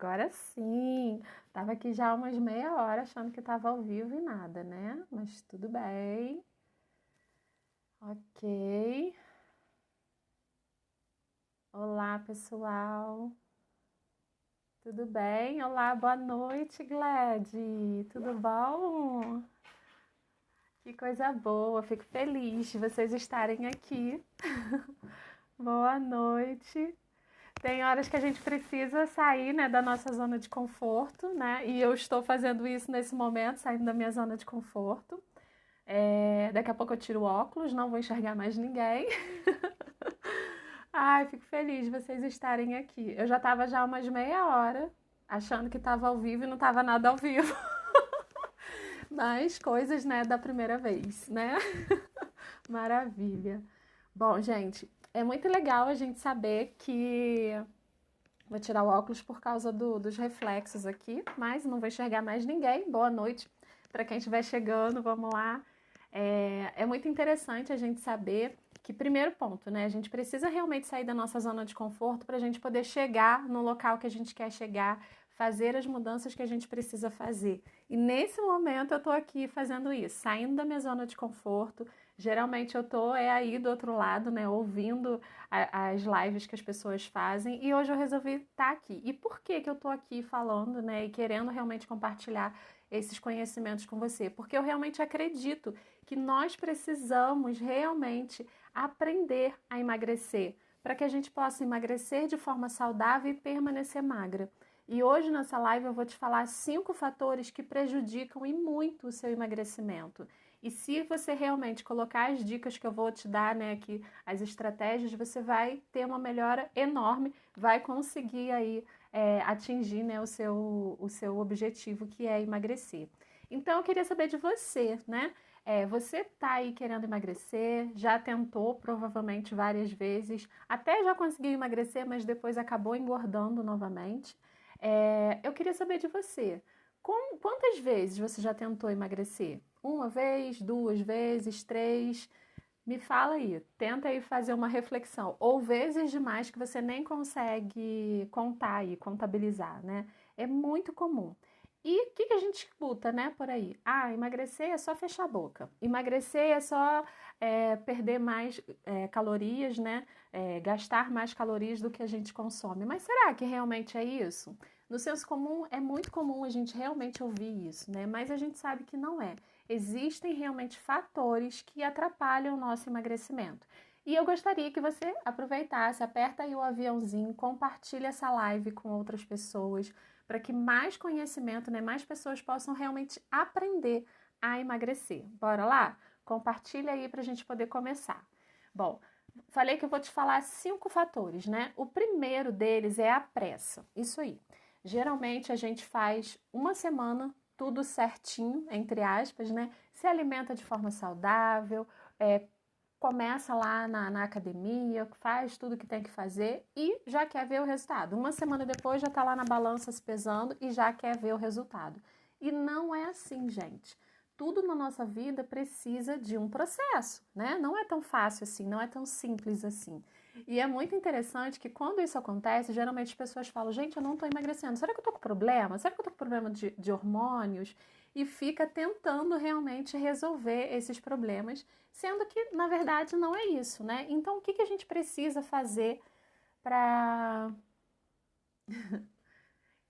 Agora sim. Tava aqui já umas meia hora achando que tava ao vivo e nada, né? Mas tudo bem. Ok. Olá, pessoal. Tudo bem? Olá, boa noite, Gled. Tudo bom? Que coisa boa. Fico feliz de vocês estarem aqui. Boa noite. Tem horas que a gente precisa sair, né, da nossa zona de conforto, né? E eu estou fazendo isso nesse momento, saindo da minha zona de conforto. Daqui a pouco eu tiro o óculos, não vou enxergar mais ninguém. Ai, fico feliz de vocês estarem aqui. Eu já estava já umas meia hora achando que estava ao vivo e não estava nada ao vivo. Mas coisas, né, da primeira vez, né? Maravilha. Bom, gente, é muito legal a gente saber que vou tirar o óculos por causa dos reflexos aqui, mas não vou enxergar mais ninguém. Boa noite para quem estiver chegando, vamos lá. É muito interessante a gente saber que, primeiro ponto, né? A gente precisa realmente sair da nossa zona de conforto para a gente poder chegar no local que a gente quer chegar, fazer as mudanças que a gente precisa fazer. E nesse momento eu tô aqui fazendo isso, saindo da minha zona de conforto. Geralmente eu tô aí do outro lado, né, ouvindo as lives que as pessoas fazem, e hoje eu resolvi estar aqui. E por que que eu tô aqui falando, né, e querendo realmente compartilhar esses conhecimentos com você? Porque eu realmente acredito que nós precisamos realmente aprender a emagrecer, para que a gente possa emagrecer de forma saudável e permanecer magra. E hoje nessa live eu vou te falar 5 fatores que prejudicam e muito o seu emagrecimento. E se você realmente colocar as dicas que eu vou te dar, né, aqui, as estratégias, você vai ter uma melhora enorme, vai conseguir aí atingir, né, o seu objetivo, que é emagrecer. Então eu queria saber de você, né? Você tá aí querendo emagrecer, já tentou provavelmente várias vezes, até já conseguiu emagrecer, mas depois acabou engordando novamente. Eu queria saber de você. Quantas vezes você já tentou emagrecer? Uma vez, duas vezes, três? Me fala aí, tenta aí fazer uma reflexão. Ou vezes demais que você nem consegue contar e contabilizar, né? É muito comum. E o que a gente escuta, né, por aí? Ah, emagrecer é só fechar a boca. Emagrecer é só perder mais calorias, né? Gastar mais calorias do que a gente consome. Mas será que realmente é isso? No senso comum, é muito comum a gente realmente ouvir isso, né? Mas a gente sabe que não é. Existem realmente fatores que atrapalham o nosso emagrecimento. E eu gostaria que você aproveitasse, aperta aí o aviãozinho, compartilhe essa live com outras pessoas, para que mais conhecimento, né, mais pessoas possam realmente aprender a emagrecer. Bora lá? Compartilha aí para a gente poder começar. Bom, falei que eu vou te falar 5 fatores, né? O primeiro deles é a pressa. Isso aí. Geralmente a gente faz uma semana tudo certinho, entre aspas, né? Se alimenta de forma saudável, começa lá na academia, faz tudo que tem que fazer e já quer ver o resultado. Uma semana depois já está lá na balança se pesando e já quer ver o resultado. E não é assim, gente. Tudo na nossa vida precisa de um processo, né? Não é tão fácil assim, não é tão simples assim. E é muito interessante que quando isso acontece, geralmente as pessoas falam, gente, eu não estou emagrecendo. Será que eu estou com problema? Será que eu estou com problema de hormônios? E fica tentando realmente resolver esses problemas, sendo que, na verdade, não é isso, né? Então, o que a gente precisa fazer para...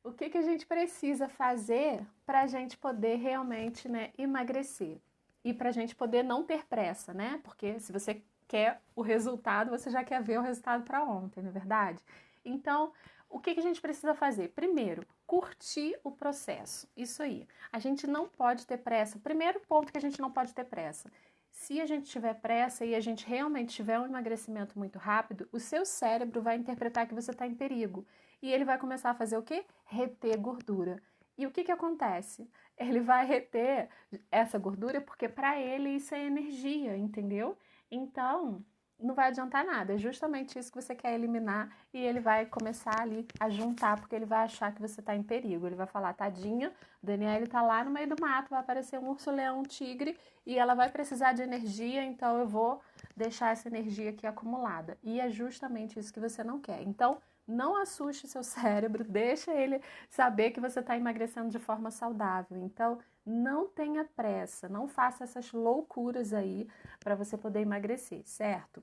O que a gente precisa fazer para a gente poder realmente, né, emagrecer? E para a gente poder não ter pressa, né? Porque se você quer o resultado, você já quer ver o resultado para ontem, não é verdade? Então, o que a gente precisa fazer? Primeiro, curtir o processo. Isso aí. A gente não pode ter pressa. Primeiro ponto que a gente não pode ter pressa. Se a gente tiver pressa e a gente realmente tiver um emagrecimento muito rápido, o seu cérebro vai interpretar que você está em perigo. E ele vai começar a fazer o quê? Reter gordura. E o que acontece? Ele vai reter essa gordura porque para ele isso é energia, entendeu? Então, não vai adiantar nada. É justamente isso que você quer eliminar e ele vai começar ali a juntar porque ele vai achar que você está em perigo. Ele vai falar, tadinha, Daniela está lá no meio do mato, vai aparecer um urso, leão, um tigre e ela vai precisar de energia, então eu vou deixar essa energia aqui acumulada. E é justamente isso que você não quer. Então, não assuste o seu cérebro, deixa ele saber que você está emagrecendo de forma saudável. Então, não tenha pressa, não faça essas loucuras aí para você poder emagrecer, certo?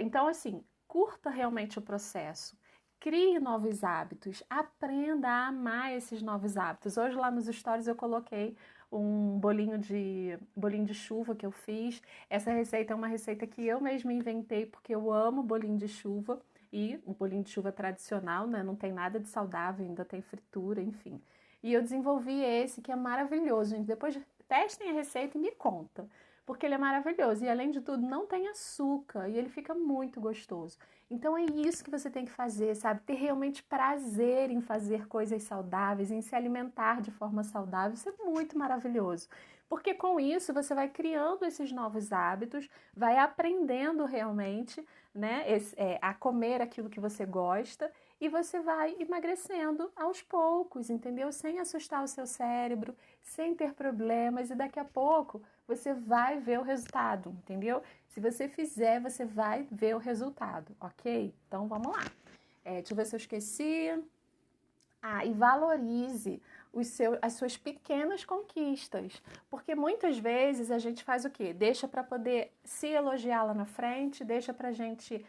Então, assim, curta realmente o processo. Crie novos hábitos, aprenda a amar esses novos hábitos. Hoje lá nos stories eu coloquei um bolinho de chuva que eu fiz. Essa receita é uma receita que eu mesma inventei porque eu amo bolinho de chuva e o bolinho de chuva tradicional, né? Não tem nada de saudável, ainda tem fritura, enfim. E eu desenvolvi esse que é maravilhoso, gente. Depois testem a receita e me conta, porque ele é maravilhoso e além de tudo não tem açúcar e ele fica muito gostoso. Então é isso que você tem que fazer, sabe? Ter realmente prazer em fazer coisas saudáveis, em se alimentar de forma saudável, isso é muito maravilhoso. Porque com isso você vai criando esses novos hábitos, vai aprendendo realmente, né, a comer aquilo que você gosta e você vai emagrecendo aos poucos, entendeu? Sem assustar o seu cérebro, sem ter problemas e daqui a pouco você vai ver o resultado, entendeu? Se você fizer, você vai ver o resultado, ok? Então vamos lá. Deixa eu ver se eu esqueci. E valorize as suas pequenas conquistas, porque muitas vezes a gente faz o quê? Deixa para poder se elogiar lá na frente, deixa para a gente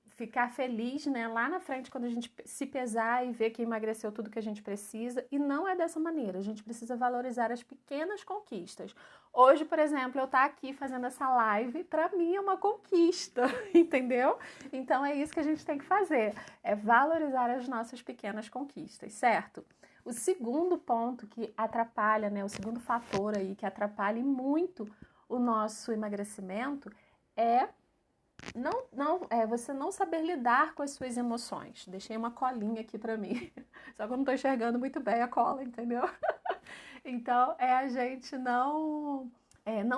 ficar feliz, né, lá na frente quando a gente se pesar e ver que emagreceu tudo que a gente precisa, e não é dessa maneira, a gente precisa valorizar as pequenas conquistas. Hoje, por exemplo, eu estou aqui fazendo essa live, para mim é uma conquista, entendeu? Então é isso que a gente tem que fazer, é valorizar as nossas pequenas conquistas, certo? O segundo ponto que atrapalha, né, o segundo fator aí que atrapalha muito o nosso emagrecimento é você não saber lidar com as suas emoções. Deixei uma colinha aqui pra mim, só que eu não tô enxergando muito bem a cola, entendeu? Então, é a gente não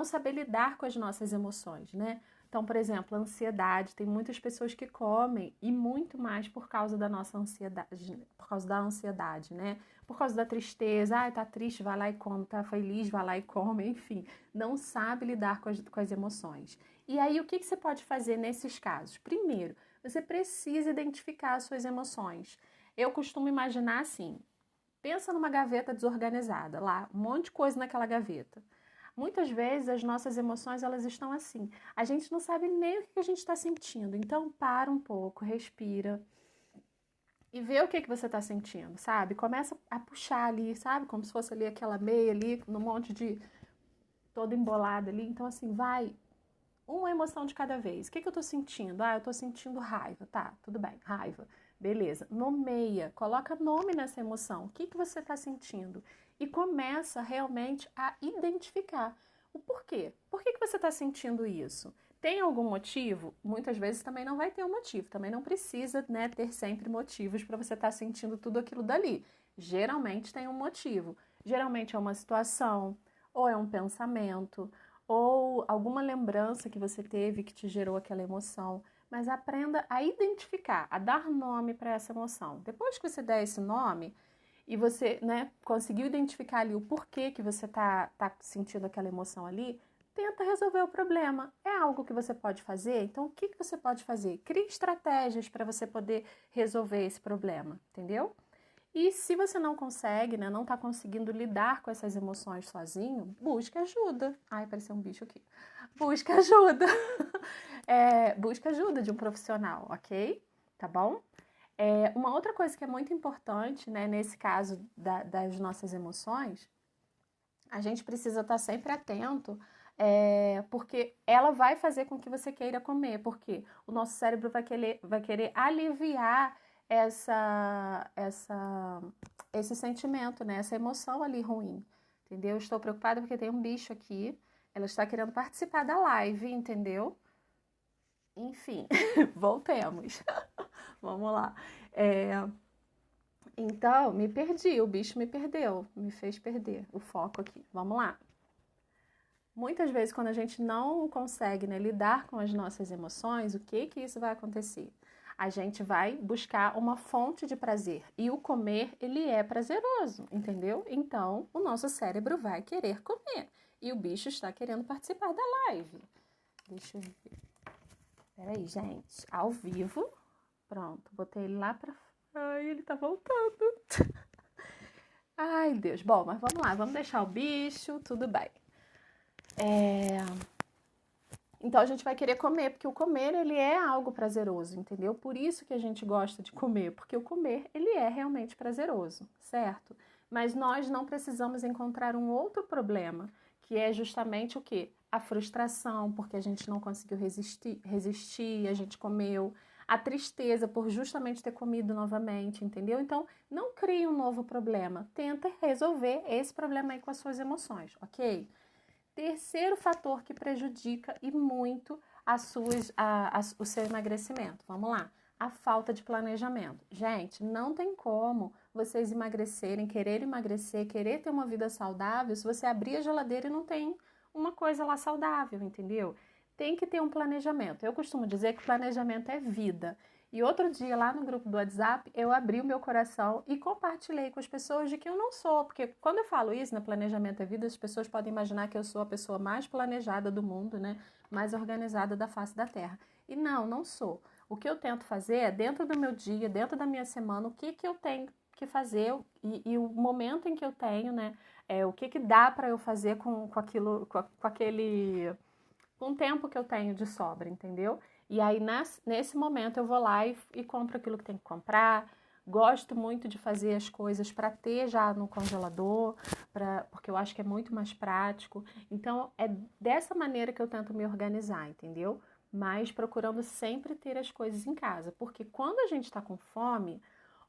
saber lidar com as nossas emoções, né? Então, por exemplo, a ansiedade. Tem muitas pessoas que comem e muito mais por causa da nossa ansiedade, por causa da ansiedade, né? Por causa da tristeza. Tá triste, vai lá e come. Tá feliz, vai lá e come. Enfim, não sabe lidar com as emoções. E aí, o que você pode fazer nesses casos? Primeiro, você precisa identificar as suas emoções. Eu costumo imaginar assim, pensa numa gaveta desorganizada, lá, um monte de coisa naquela gaveta. Muitas vezes as nossas emoções, elas estão assim. A gente não sabe nem o que a gente está sentindo. Então, para um pouco, respira e vê o que você está sentindo, sabe? Começa a puxar ali, sabe? Como se fosse ali aquela meia ali, num monte de... toda embolada ali. Então, assim, vai... uma emoção de cada vez. O que eu tô sentindo? Eu tô sentindo raiva. Tá, tudo bem, raiva. Beleza. Nomeia, coloca nome nessa emoção. O que você tá sentindo? E começa realmente a identificar o porquê. Por que você tá sentindo isso? Tem algum motivo? Muitas vezes também não vai ter um motivo. Também não precisa, né, ter sempre motivos para você estar sentindo tudo aquilo dali. Geralmente tem um motivo. Geralmente é uma situação, ou é um pensamento, ou alguma lembrança que você teve que te gerou aquela emoção, mas aprenda a identificar, a dar nome para essa emoção. Depois que você der esse nome e você, né, conseguiu identificar ali o porquê que você tá sentindo aquela emoção ali, tenta resolver o problema. É algo que você pode fazer? Então, o que você pode fazer? Crie estratégias para você poder resolver esse problema, entendeu? E se você não consegue, né, não está conseguindo lidar com essas emoções sozinho, busque ajuda. Ai, apareceu um bicho aqui. Busque ajuda. Busque ajuda de um profissional, ok? Tá bom? Uma outra coisa que é muito importante, né, nesse caso das nossas emoções, a gente precisa estar sempre atento, porque ela vai fazer com que você queira comer, porque o nosso cérebro vai querer aliviar esse sentimento, né? Essa emoção ali ruim, entendeu? Estou preocupada porque tem um bicho aqui, ela está querendo participar da live, entendeu? Enfim, voltemos. Vamos lá. Então, me perdi, o bicho me perdeu, me fez perder o foco aqui. Vamos lá. Muitas vezes, quando a gente não consegue, né, lidar com as nossas emoções, o que isso vai acontecer? A gente vai buscar uma fonte de prazer. E o comer, ele é prazeroso, entendeu? Então, o nosso cérebro vai querer comer. E o bicho está querendo participar da live. Deixa eu ver. Peraí, gente. Ao vivo. Pronto, botei ele lá pra... Ai, ele tá voltando. Ai, Deus. Bom, mas vamos lá. Vamos deixar o bicho, tudo bem. Então, a gente vai querer comer, porque o comer, ele é algo prazeroso, entendeu? Por isso que a gente gosta de comer, porque o comer, ele é realmente prazeroso, certo? Mas nós não precisamos encontrar um outro problema, que é justamente o quê? A frustração, porque a gente não conseguiu resistir, a gente comeu, a tristeza por justamente ter comido novamente, entendeu? Então, não crie um novo problema, tenta resolver esse problema aí com as suas emoções, ok? Terceiro fator que prejudica e muito o seu emagrecimento. Vamos lá. A falta de planejamento. Gente, não tem como vocês emagrecerem, querer ter uma vida saudável, se você abrir a geladeira e não tem uma coisa lá saudável, entendeu? Tem que ter um planejamento. Eu costumo dizer que planejamento é vida. E outro dia, lá no grupo do WhatsApp, eu abri o meu coração e compartilhei com as pessoas de que eu não sou. Porque quando eu falo isso, no planejamento é vida, as pessoas podem imaginar que eu sou a pessoa mais planejada do mundo, né? Mais organizada da face da Terra. E não sou. O que eu tento fazer é, dentro do meu dia, dentro da minha semana, o que eu tenho que fazer e o momento em que eu tenho, né? O que dá para eu fazer com aquilo, com o tempo que eu tenho de sobra, entendeu? E aí, nesse momento, eu vou lá e compro aquilo que tem que comprar. Gosto muito de fazer as coisas para ter já no congelador, porque eu acho que é muito mais prático. Então, é dessa maneira que eu tento me organizar, entendeu? Mas procurando sempre ter as coisas em casa. Porque quando a gente está com fome,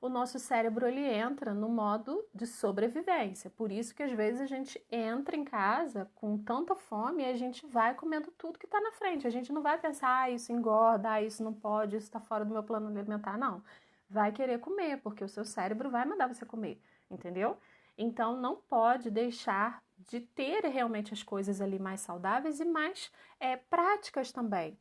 o nosso cérebro ele entra no modo de sobrevivência. Por isso que às vezes a gente entra em casa com tanta fome e a gente vai comendo tudo que está na frente. A gente não vai pensar, isso engorda, isso não pode, isso está fora do meu plano alimentar. Não. Vai querer comer, porque o seu cérebro vai mandar você comer, entendeu? Então não pode deixar de ter realmente as coisas ali mais saudáveis e mais práticas também.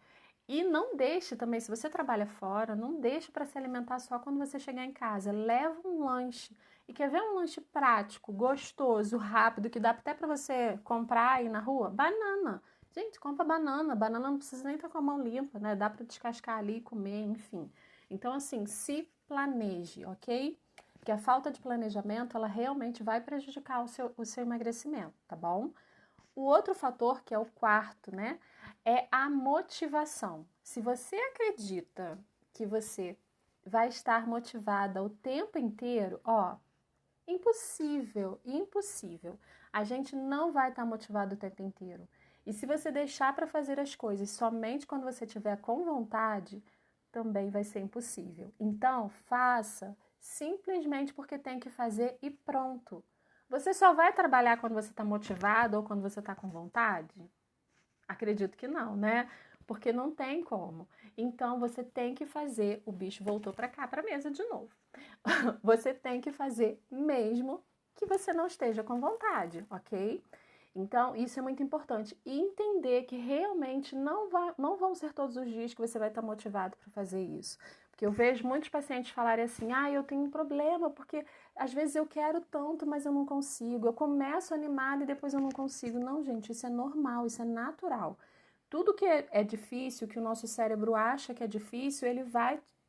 E não deixe também, se você trabalha fora, não deixe para se alimentar só quando você chegar em casa. Leva um lanche. E quer ver um lanche prático, gostoso, rápido, que dá até para você comprar aí na rua? Banana. Gente, compra banana. Banana não precisa nem estar com a mão limpa, né? Dá para descascar ali e comer, enfim. Então, assim, se planeje, ok? Porque a falta de planejamento, ela realmente vai prejudicar o seu emagrecimento, tá bom? O outro fator, que é o quarto, né, é a motivação. Se você acredita que você vai estar motivada o tempo inteiro, ó, impossível, impossível. A gente não vai estar motivado o tempo inteiro. E se você deixar para fazer as coisas somente quando você estiver com vontade, também vai ser impossível. Então, faça simplesmente porque tem que fazer e pronto. Você só vai trabalhar quando você está motivado ou quando você está com vontade? Acredito que não, né? Porque não tem como. Então você tem que fazer. O bicho voltou para cá, para a mesa de novo. Você tem que fazer mesmo que você não esteja com vontade, ok? Então, isso é muito importante. E entender que realmente não vão ser todos os dias que você vai estar motivado para fazer isso. Porque eu vejo muitos pacientes falarem assim, eu tenho um problema, porque às vezes eu quero tanto, mas eu não consigo. Eu começo animada e depois eu não consigo. Não, gente, isso é normal, isso é natural. Tudo que é difícil, que o nosso cérebro acha que é difícil,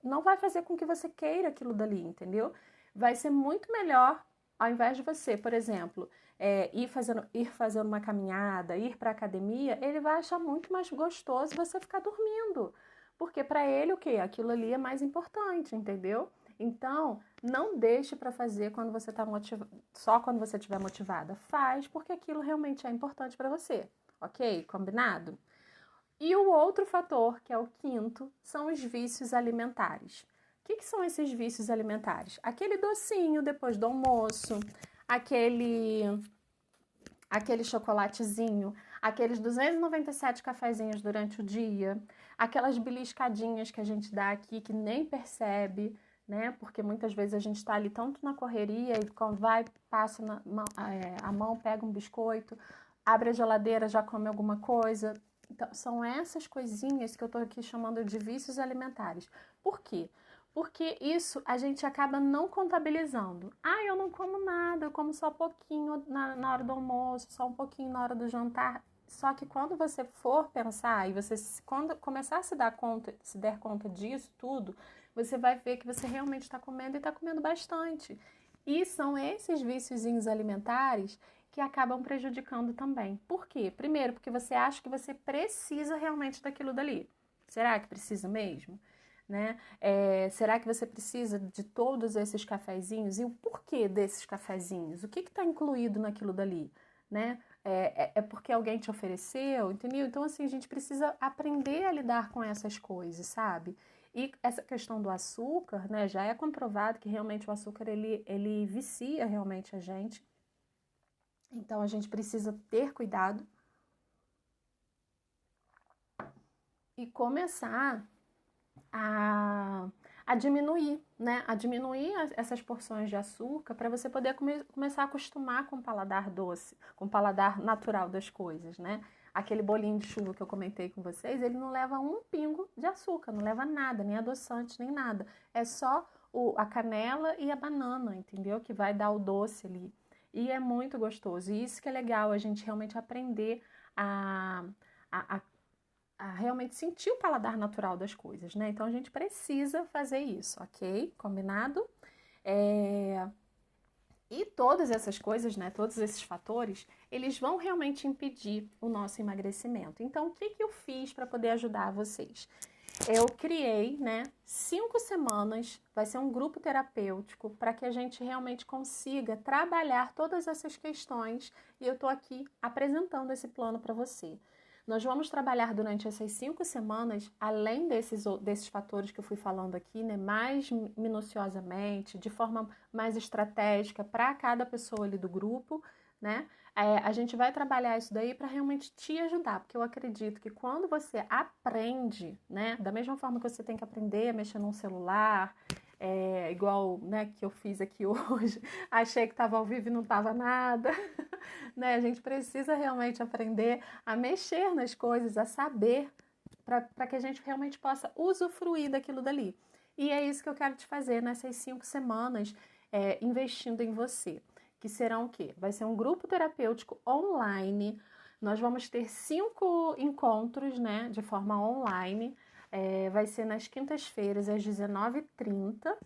não vai fazer com que você queira aquilo dali, entendeu? Vai ser muito melhor, ao invés de você, por exemplo, ir fazendo uma caminhada, ir para a academia, ele vai achar muito mais gostoso você ficar dormindo. Porque para ele o quê? Aquilo ali é mais importante, entendeu? Então, não deixe para fazer quando você está só quando você estiver motivada. Faz porque aquilo realmente é importante para você, ok? Combinado? E o outro fator, que é o quinto, são os vícios alimentares. O que são esses vícios alimentares? Aquele docinho depois do almoço, aquele chocolatezinho, aqueles 297 cafezinhos durante o dia, aquelas beliscadinhas que a gente dá aqui que nem percebe, né? Porque muitas vezes a gente está ali tanto na correria e quando vai, passa a mão, pega um biscoito, abre a geladeira, já come alguma coisa. Então, são essas coisinhas que eu estou aqui chamando de vícios alimentares. Por quê? Porque isso a gente acaba não contabilizando. Eu não como nada, eu como só pouquinho na hora do almoço, só um pouquinho na hora do jantar. Só que quando você for pensar e você quando começar a se der conta disso tudo, você vai ver que você realmente está comendo e está comendo bastante. E são esses viciozinhos alimentares que acabam prejudicando também. Por quê? Primeiro, porque você acha que você precisa realmente daquilo dali. Será que precisa mesmo? Né? Será que você precisa de todos esses cafezinhos? E o porquê desses cafezinhos? O que está incluído naquilo dali? Né? É porque alguém te ofereceu, entendeu? Então, assim, a gente precisa aprender a lidar com essas coisas, sabe? E essa questão do açúcar, né? Já é comprovado que realmente o açúcar, ele vicia realmente a gente. Então, a gente precisa ter cuidado e começar a, a diminuir, né? A diminuir essas porções de açúcar para você poder começar a acostumar com o paladar doce, com o paladar natural das coisas, né? Aquele bolinho de chuva que eu comentei com vocês, ele não leva um pingo de açúcar, não leva nada, nem adoçante, nem nada. É só a canela e a banana, entendeu? Que vai dar o doce ali. E é muito gostoso. E isso que é legal, a gente realmente aprender a a realmente sentir o paladar natural das coisas, né? Então a gente precisa fazer isso, ok? Combinado? É... E todas essas coisas, né? Todos esses fatores, eles vão realmente impedir o nosso emagrecimento. Então, o que eu fiz para poder ajudar vocês? Eu criei, né, 5 semanas, vai ser um grupo terapêutico para que a gente realmente consiga trabalhar todas essas questões e eu estou aqui apresentando esse plano para você. Nós vamos trabalhar durante essas 5 semanas, além desses fatores que eu fui falando aqui, né, mais minuciosamente, de forma mais estratégica para cada pessoa ali do grupo, né? A gente vai trabalhar isso daí para realmente te ajudar, porque eu acredito que quando você aprende, né, da mesma forma que você tem que aprender a mexer num celular, igual, né, que eu fiz aqui hoje, achei que estava ao vivo e não estava nada, né? A gente precisa realmente aprender a mexer nas coisas, a saber, para que a gente realmente possa usufruir daquilo dali. E é isso que eu quero te fazer nessas 5 semanas, investindo em você. Que serão o quê? Vai ser um grupo terapêutico online. Nós vamos ter 5 encontros, né, de forma online. Vai ser nas quintas-feiras, às 19h30.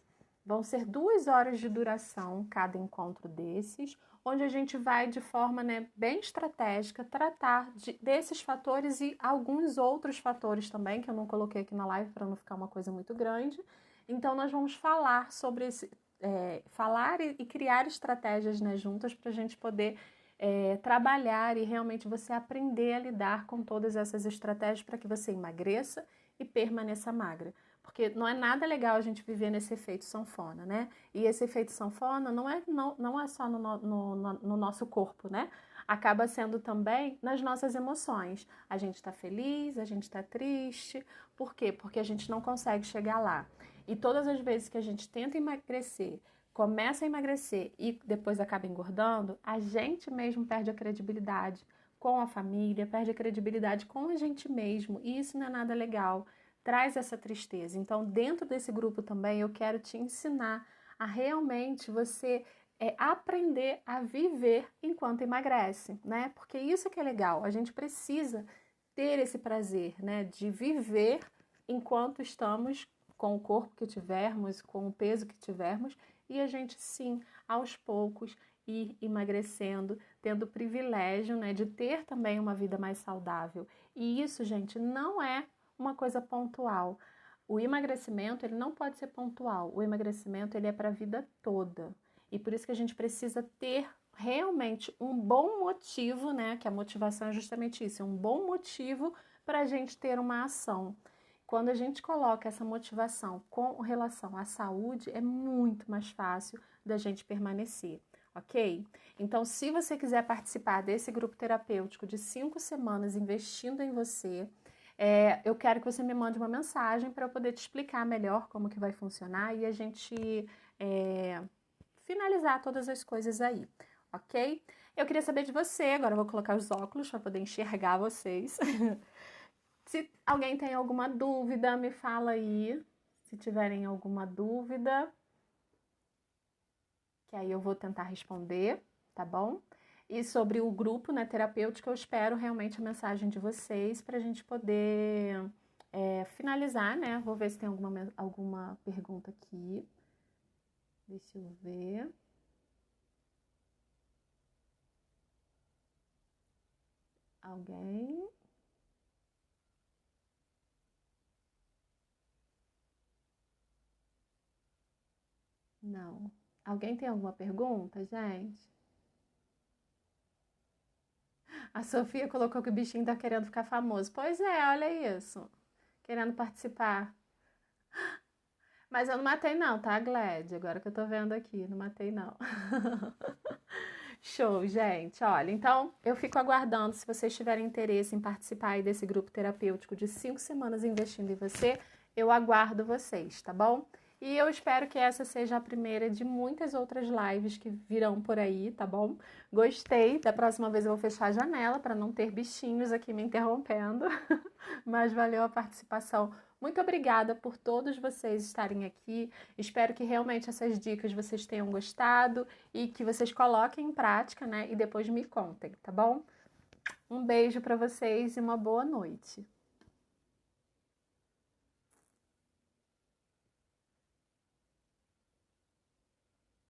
Vão ser 2 horas de duração cada encontro desses, onde a gente vai de forma, né, bem estratégica tratar desses fatores e alguns outros fatores também, que eu não coloquei aqui na live para não ficar uma coisa muito grande. Então, nós vamos falar sobre falar e criar estratégias, né, juntas para a gente poder trabalhar e realmente você aprender a lidar com todas essas estratégias para que você emagreça e permaneça magra. Porque não é nada legal a gente viver nesse efeito sanfona, né? E esse efeito sanfona não é só no nosso corpo, né? Acaba sendo também nas nossas emoções. A gente está feliz, a gente está triste. Por quê? Porque a gente não consegue chegar lá. E todas as vezes que a gente tenta emagrecer, começa a emagrecer e depois acaba engordando, a gente mesmo perde a credibilidade com a família, perde a credibilidade com a gente mesmo. E isso não é nada legal. Traz essa tristeza. Então, dentro desse grupo também, eu quero te ensinar a realmente você aprender a viver enquanto emagrece, né? Porque isso que é legal. A gente precisa ter esse prazer, né? De viver enquanto estamos com o corpo que tivermos, com o peso que tivermos, e a gente sim, aos poucos, ir emagrecendo, tendo o privilégio, né, de ter também uma vida mais saudável. E isso, gente, não é uma coisa pontual. O emagrecimento, ele não pode ser pontual. O emagrecimento, ele é para a vida toda. E por isso que a gente precisa ter realmente um bom motivo, né? Que a motivação é justamente isso, é um bom motivo para a gente ter uma ação. Quando a gente coloca essa motivação com relação à saúde, é muito mais fácil da gente permanecer, ok? Então, se você quiser participar desse grupo terapêutico de 5 semanas investindo em você, eu quero que você me mande uma mensagem para eu poder te explicar melhor como que vai funcionar e a gente finalizar todas as coisas aí, ok? Eu queria saber de você, agora eu vou colocar os óculos para poder enxergar vocês. Se alguém tem alguma dúvida, me fala aí. Se tiverem alguma dúvida, que aí eu vou tentar responder, tá bom? E sobre o grupo, né, terapêutico, eu espero realmente a mensagem de vocês para a gente poder finalizar, né? Vou ver se tem alguma pergunta aqui. Deixa eu ver. Alguém? Não. Alguém tem alguma pergunta, gente? A Sofia colocou que o bichinho tá querendo ficar famoso. Pois é, olha isso. Querendo participar. Mas eu não matei não, tá, Gled? Agora que eu tô vendo aqui, não matei não. Show, gente. Olha, então eu fico aguardando. Se vocês tiverem interesse em participar aí desse grupo terapêutico de 5 semanas investindo em você, eu aguardo vocês, tá bom? E eu espero que essa seja a primeira de muitas outras lives que virão por aí, tá bom? Gostei. Da próxima vez eu vou fechar a janela para não ter bichinhos aqui me interrompendo. Mas valeu a participação. Muito obrigada por todos vocês estarem aqui. Espero que realmente essas dicas vocês tenham gostado e que vocês coloquem em prática, né? E depois me contem, tá bom? Um beijo para vocês e uma boa noite.